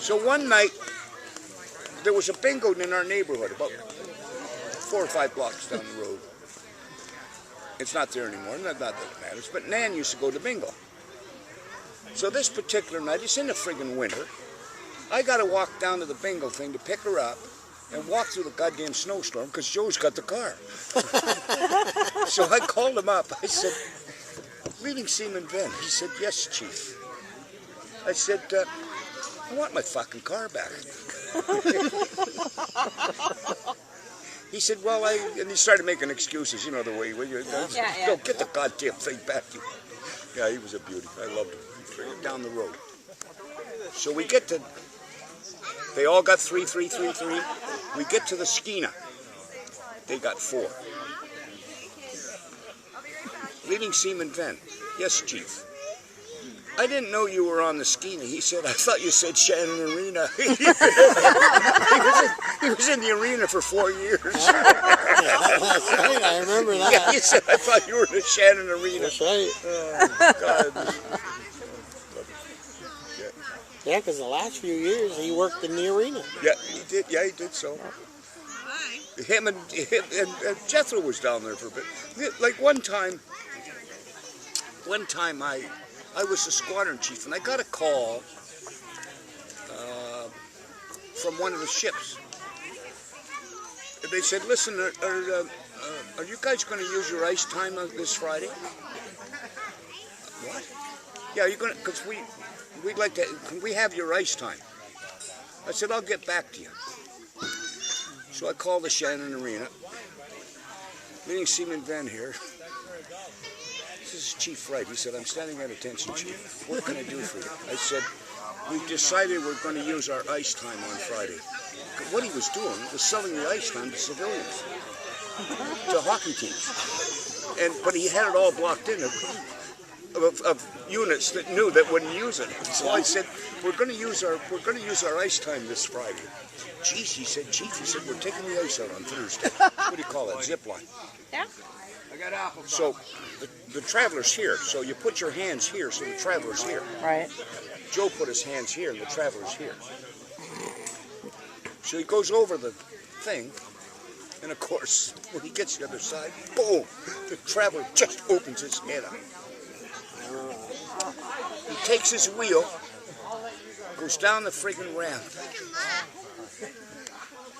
So one night, there was a bingo in our neighborhood, about 4 or 5 blocks down the road. It's not there anymore, not that it matters, but Nan used to go to bingo. So this particular night, it's in the friggin' winter, I got to walk down to the bingo thing to pick her up and walk through the goddamn snowstorm because Joe's got the car. So I called him up. I said, "Leading Seaman Venne." He said, "Yes, Chief." I said, "I want my fucking car back." He said, "Well, and he started making excuses, you know, the way you go, get the goddamn thing back. Yeah, he was a beauty. I loved him. Down the road. So we get to, they all got 3, 3, 3, 3. We get to the Skeena. They got 4. Leading Seaman Venne. "Yes, Chief." "I didn't know you were on the Skeena." He said, "I thought you said Shannon Arena." He was in the arena for 4 years. That's right, I remember that. Yeah, he said, "I thought you were in the Shannon Arena." That's right. Oh, God. Yeah, because the last few years he worked in the arena. Yeah, he did. Yeah, he did so. Him and Jethro was down there for a bit. Like one time I was the squadron chief, and I got a call from one of the ships. They said, "Listen, are you guys going to use your ice time this Friday?" "What?" "Yeah, you're going to, because we'd like to, can we have your ice time?" I said, "I'll get back to you." So I called the Shannon Arena. "Leading Seaman Venne here. This is Chief Wright." He said, "I'm standing at attention, Chief. What can I do for you?" I said, "We've decided we're going to use our ice time on Friday." What he was doing was selling the ice time to civilians, to hockey teams. But he had it all blocked in of units that knew that wouldn't use it. So I said, we're going to use our ice time this Friday." "Geez," he said, "Chief," he said, "we're taking the ice out on Thursday." What do you call that? Zip line. Yeah. So the traveler's here. So you put your hands here, so the traveler's here. Right. Joe put his hands here, and the traveler's here. So he goes over the thing, and of course, when he gets to the other side, boom! The traveler just opens his head up. He takes his wheel, goes down the friggin' ramp,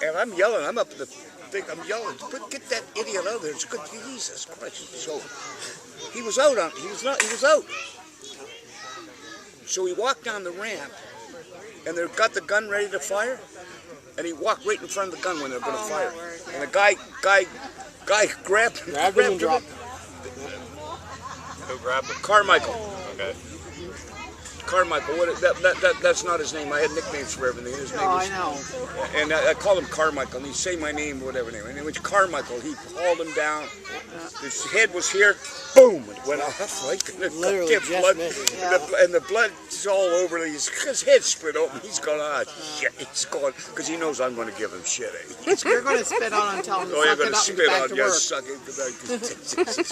and I'm yelling. I'm up the thing. I'm yelling, "Get that idiot out of there! It's good, Jesus Christ!" So he was out. He was out. So he walked down the ramp, and they got the gun ready to fire, and he walked right in front of the gun when they were going to fire. And the guy grabbed him and dropped him. Who grabbed him? Carmichael. Okay. Carmichael. That's not his name. I had nicknames for everything. His name was, I know. and I called him Carmichael, and he'd say my name or whatever name. And it was Carmichael. He hauled him down. His head was here. Boom! It went off like Literally just blood, missing. and the blood's all over. His head split open. He's going, "Ah, shit." He's going because he knows I'm going to give him shit. You're going to spit on and tell him to Oh, you're suck going it to up and spit get back on, to yeah, work. suck it.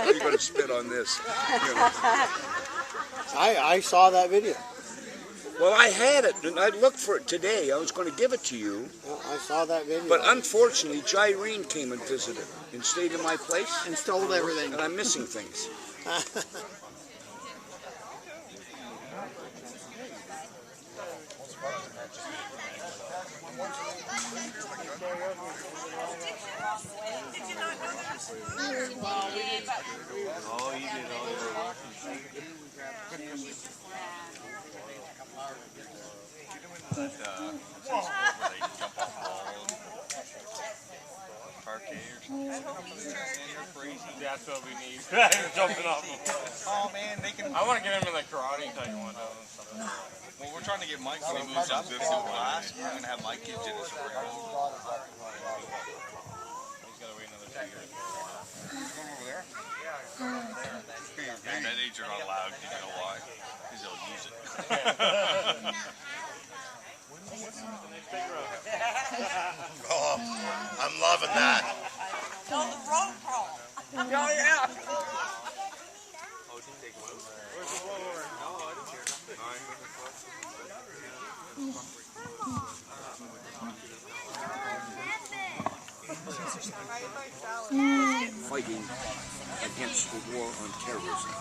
You're going to spit on this. You know. I saw that video. Well, I had it, and I looked for it today. I was going to give it to you, I saw that video. but unfortunately, Jaireen came and visited and stayed in my place, And stole everything. and I'm missing things. Oh, you did all your where they jump off the wall and parquet or something. You're crazy. That's what we need. Jumping off them. Oh man, they can. I want to get him in like karate and taekwondo and stuff. Well, we're trying to get Mike when he moves up to class. We're gonna have Mike kids in his spring. He's gotta wait another 2 years. Going over there? At that age, you're not allowed. You know why? Because they'll use it. Oh, I'm loving that. On the road crawl. Oh, yeah. Where's the blower? No, I didn't hear nothing. fighting against the war on terrorism.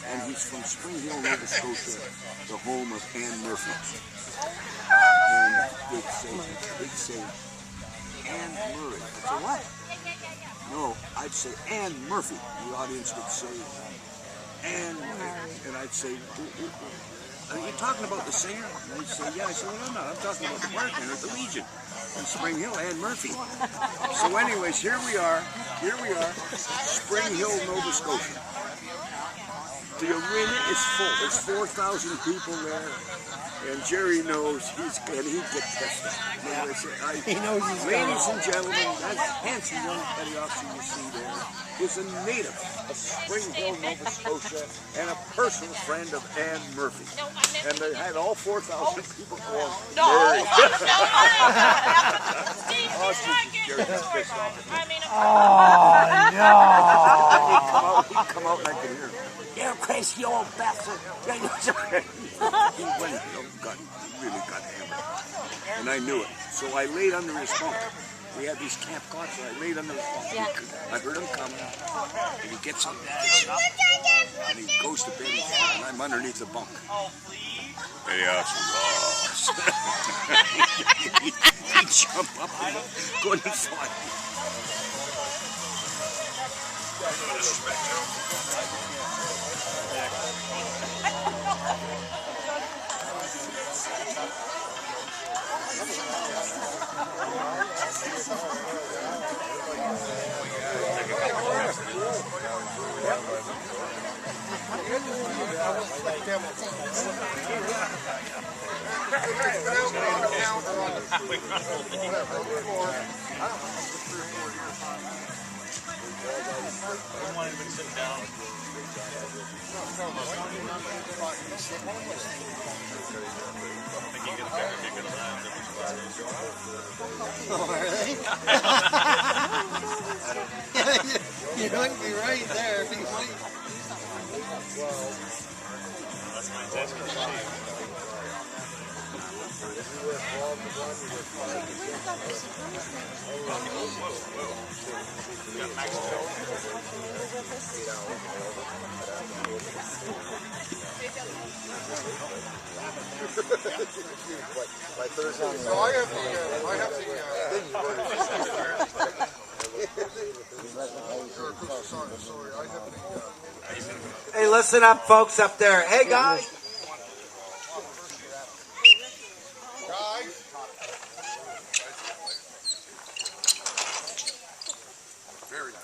And he's from Spring Hill, Nova Scotia, the home of Anne Murphy. And they'd say, Anne Murray. I'd say, what? No, I'd say Anne Murphy. The audience would say, Anne Murphy. And I'd say, are you talking about the singer? And they'd say, yeah. I said, well, I'm not. I'm talking about the bartender at the Legion in Spring Hill, Anne Murphy. So anyways, here we are, Spring Hill, Nova Scotia. The arena is full. There's 4,000 people there, and Jerry knows he gets pissed off. He knows he's Ladies and gentlemen, that handsome young petty officer you see there is a native of Spring Hill, Nova Scotia, and a personal friend of Anne Murphy. And they had all 4,000 people going, Murray. Oh, Jesus, Jerry gets pissed off. He'd come out and I could hear him. You crazy old bastard. He really got hammered. And I knew it. So I laid under his bunk. We had these camp cots, so I laid under his bunk. I heard him coming, and he gets up, and he goes to bed, and I'm underneath the bunk. And he asks, he'd jump up and go and fight. You might be right there. Hey, listen up, folks up there. Hey, guys. Very nice.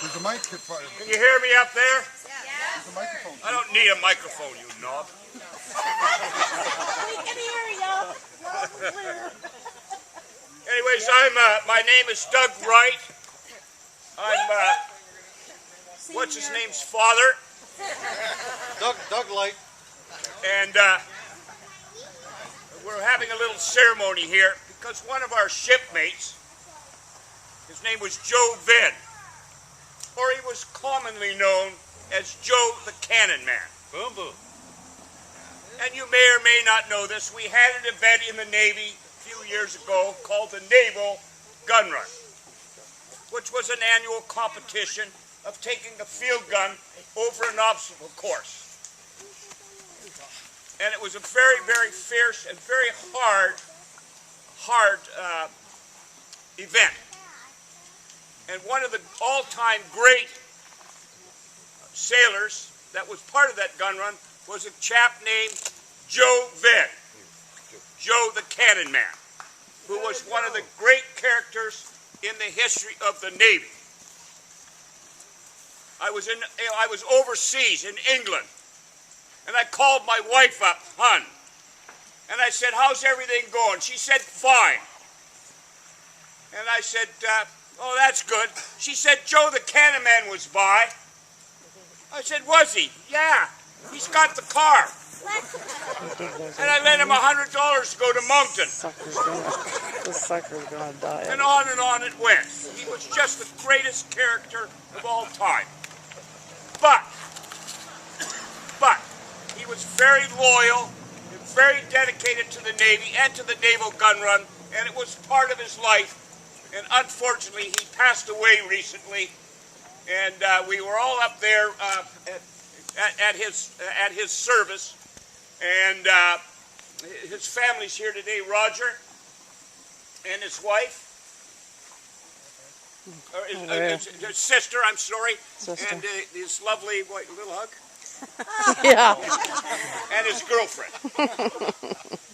There's a microphone. Can you hear me up there? There's a microphone. I don't need a microphone, you knob. We can hear you. Anyways, my name is Doug Wright. I'm, what's his name's father? Doug Light. And we're having a little ceremony here because one of our shipmates, his name was Joe Venne, or he was commonly known as Joe the Cannon Man. Boom, boom. And you may or may not know this, we had an event in the Navy a few years ago called the Naval GunRun, which was an annual competition of taking a field gun over an obstacle course. And it was a very, very fierce and very hard event. And one of the all-time great sailors that was part of that gun run was a chap named Joe Venne, Joe the Cannon Man, who was one of the great characters in the history of the Navy. I was overseas in England, and I called my wife up, Hun, and I said, how's everything going? She said, fine. And I said, oh, that's good. She said, Joe the Cannon Man was by. I said, was he? Yeah, he's got the car. And I lent him $100 to go to Moncton. This sucker's gonna die. And on it went. He was just the greatest character of all time. But He was very loyal and very dedicated to the Navy and to the Naval Gun Run, and it was part of his life. And unfortunately, he passed away recently. And we were all up there at his service, and his family's here today. Roger and his wife, his sister. I'm sorry, and his lovely little hug. Yeah. And his girlfriend.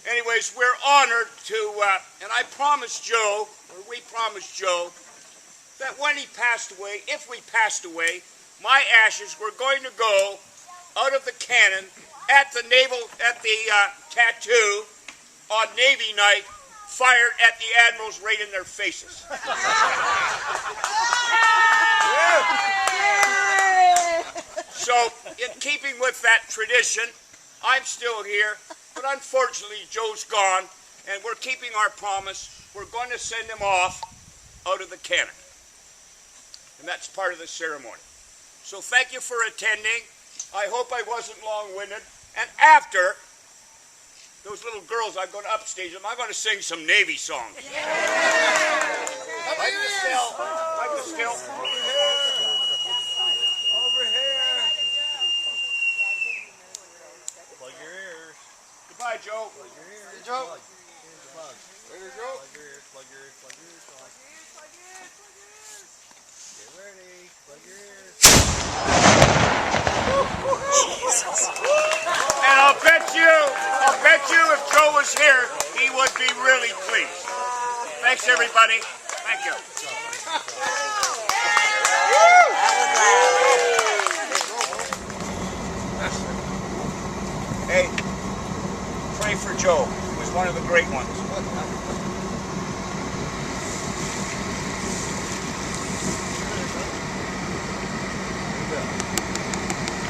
Anyways, we're honored to, and I promised Joe, or we promised Joe, that when he passed away, if we passed away, my ashes were going to go out of the cannon at the tattoo on Navy night, fired at the admirals right in their faces. So, in keeping with that tradition, I'm still here, but unfortunately Joe's gone, and we're keeping our promise. We're going to send him off out of the cannon. And that's part of the ceremony. So thank you for attending. I hope I wasn't long-winded. And after, those little girls, I'm going to upstage them. I'm going to sing some Navy songs. Like the still. Like the still. Over here. Plug your ears. Goodbye, Joe. Plug your ears. Hey, Joe. Plug. Later, Joe. Plug your ears. Plug your ears. Plug your ears. Get ready. Plug your ears. And I'll bet you if Joe was here, he would be really pleased. Thanks, everybody. Thank you. Hey, pray for Joe. He was one of the great ones.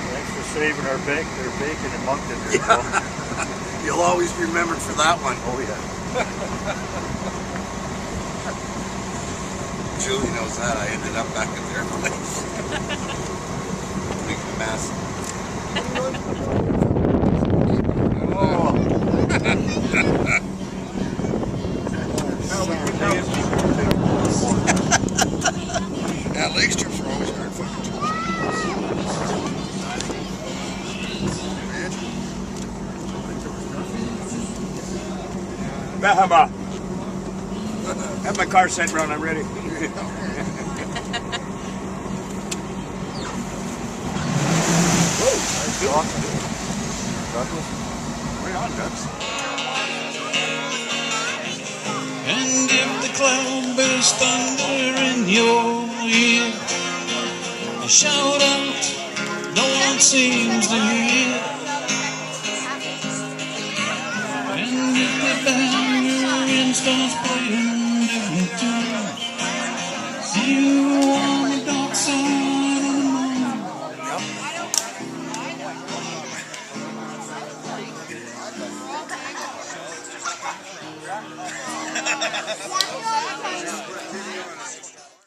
Thanks for saving our bacon and Moncton there. Yeah. You'll always be remembered for that one. Oh yeah. Julie knows that. I ended up back at their place. Making a mess. Yeah, leg strips are always hard fucking tools. Bahama. Have my car sent round. I'm ready. Awesome. Douglas. Right on, Ducks. And if the cloud bursts thunder in your ear, shout out, no one seems to hear. And if the band starts